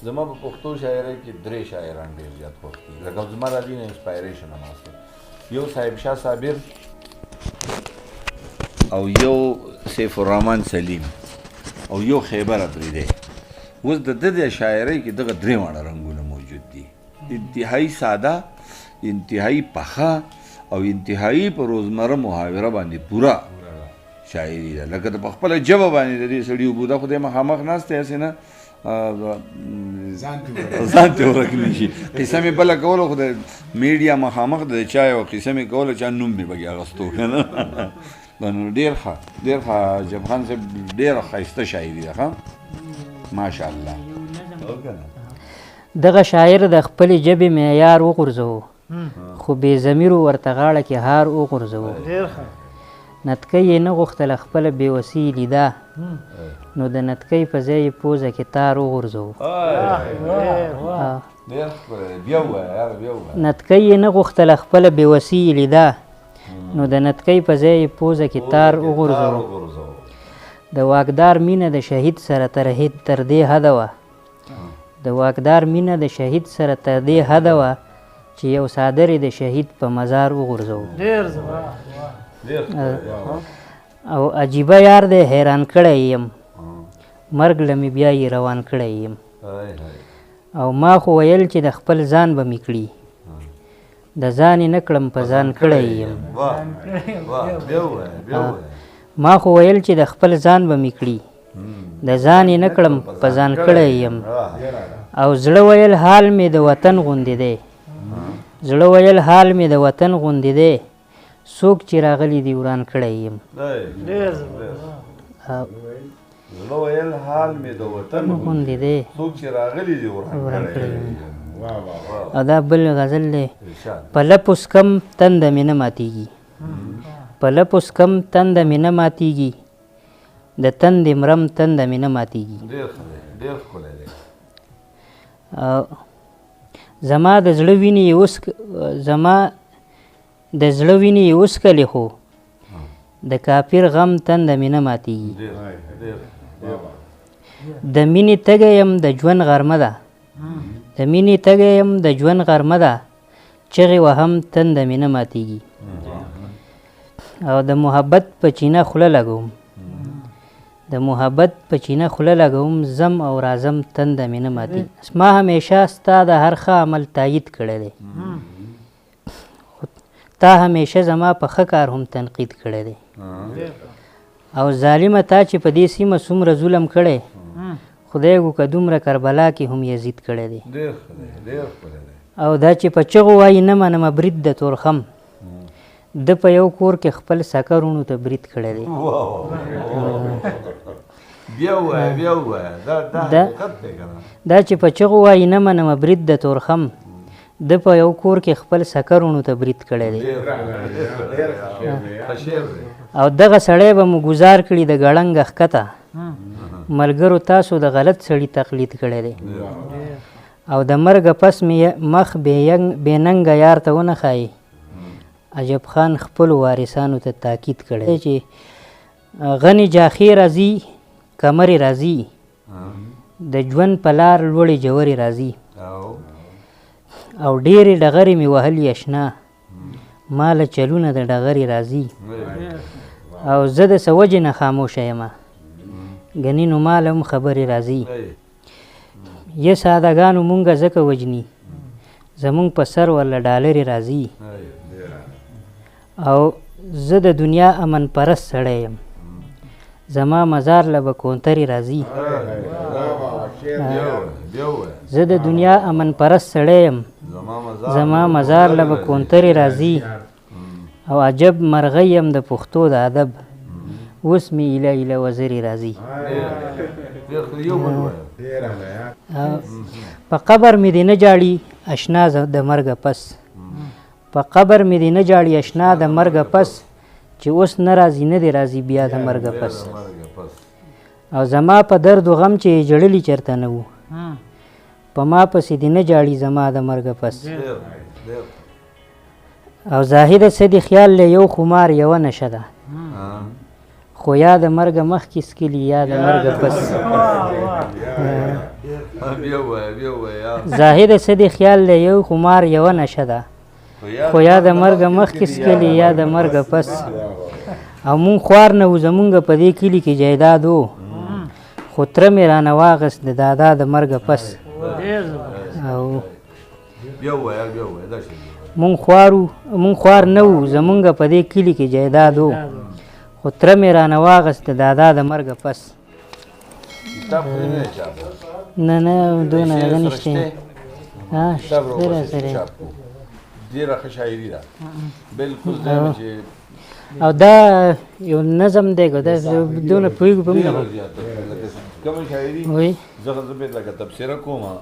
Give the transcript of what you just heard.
زما په پښتو شاعرۍ کې 3 شاعران ډېر زیات خوښ دي لکه زما د دې نه انسپایریشن هم اخلي یو صاحب شاه صابر او یو سیف الرحمن سلیم او یو خیبر افریدی اوس د دې شاعرۍ کې دغه 3 واړه رنګونه موجود دي انتهایی ساده انتهایی پخه او انتهایی په روزمره محاوره باندې پورا شاعري ده لکه د خپل ژبه باندې د دې سړي وبوده خو د مخامخ ناسته هسې نه ځان ته ورک نشي قصه مې بله کوله خو د میډیا مخامخ د چا یوه قصه مې کوله چا نوم مې پکې اخیستو که نه نو ډېر ښه عجب خان صاحب ډېره ښایسته شاعري ده ښه ماشاءالله دغه شاعر د خپلې ژبې معیار وغورځوو خو بې ضمیرو ورته غاړه کې هار وغورځوو نتکۍ یې نه غوښتله خپله بېوسي لیده نو د نتکۍ په ځای یې پوزه کې تار وغورځوو نتکۍ یې نه غوښتله خپله بېوسي لیده نو د نتکۍ په ځای یې پوزه کې تار وغورځوو د واکدار مینه د شهید سره تر دې حده وه د واکدار مینه د شهید سره تر دې حده وه چې یو څادر یې د شهید په مزار وغورځوو او عجیبه یار دی حیران کړی یم مرګ له مې بیا یې روان کړی یم او ما خو ویل چې د خپل ځان به مې کړي د ځان یې نه کړم په ځان کړی یم ما خو ویل چې د خپل ځان به مې کړي د ځان یې نه کړم په ځان کړی یم او زړه ویل حال مې د وطن غوندې دی زړه ویل حال مې د وطن غوندې دی څوک چې راغلی دی وران کړی یم زړه ویل حال مې د وطن غوندې دی څوک چې راغلی دی وران کړی یم او دا بل غزل دی په لپ اوس کم تنده مې نه ماتېږي په لپ اوس کم تنده مې نه ماتېږي د تندې مرم تنده مې نه ماتېږي زما د زړه وینې اوس کلې خو د کافر غم تنده مې نه ماتېږي د مینې تږی یم د ژوند غرمه ده د مینې تږی یم د ژوند غرمه ده چغې وهم تنده مې نه ماتېږي او د محبت په چینه خوله لګوم د محبت په چینه خوله لګوم زم او رازم تنده مې نه ماتېږي ما همیشه ستا د هر ښه عمل تایید کړی دی تا همیشه زما په ښه کار هم تنقید کړی دی او ظالمه تا چې په دې سیمه څومره ظلم کړی خدای وکړه که دومره کربلا کې هم یزید کړی دی او دا چې په چغو وایي نه منمه برید د تورخم د په یو کور کې خپل سکرونو ته برید کړی دی دا چې په چغو وایي نه منمه برید د تورخم د په یو کور کې خپل سکرونو ته برید کړی دی او دغه سړی به مو ګزار کړي د ګړنګ ښکته ملګرو تاسو د غلط سړي تقلید کړی دی او د مرګه پس مخ بې ننګه یار ته ونه ښایي عجب خان خپلو وارثانو ته تاکید کړی دی چې غني جاخې راځي کمرې راځي د ژوند په لار لوړې جوړې راځي او ډېرې ډغرې مې وهلي اشنا ما له چلونه د ډغرې راځي او زه د څه وجې نه خاموشه یمه ګنې نو ما له هم خبرې راځي یه سادهګانو مونږه ځکه وجني زمونږ په سر ورله ډالرې راځي او زه د دنیا امن پرست سړی یم زما مزار له به کونترې راځي زه د دنیا امن پرست سړی یم زما مزار له به کونترې راځي او عجب مرغی یم د پښتو د ادب اوس مې ایله ایله وزرې راځي په قبر مې دې نه جاړي اشنا د مرګه پس په قبر مې دې نه جاړي اشنا د مرګه پس چې اوس نه راځي نه دې راځي بیا د مرګه پس او زما په درد و غم چې جړلي چېرته نه وو په ما پسې دې نه جاړي زما د مرګه پس او زاهده څه دې خیال له یو خمار یوه نشه ده خو یا د مرګه مخکې څکلي یا د مرګه پس بیا وایه زاهد څه دې خیال دی یو خمار یوه نشه ده خو یا د مرګه مخکې څکلي یا د مرګه پس او مونږ خوار نه وو زمونږ په دې کلي کې جایداد و خو تره مې رانه واغست د دادا د مرګه پس او بیا وایه دا شي مونږ خوار نه وو زمونږ په دې کلي کې جایداد و خو تره مې رانه واغست د دادا د مرګه پس کتاب خو نه چاپ نه دونه هغه نشته کتاب شته را راسره چاپ ډېره ښه شاعري ده بلکل ځای چې او دا یو نظم دی که دا دونه پوهېږو په ډېره زیاته لکه کومه شاعري وایي زه خو زه لکه تبصره کومه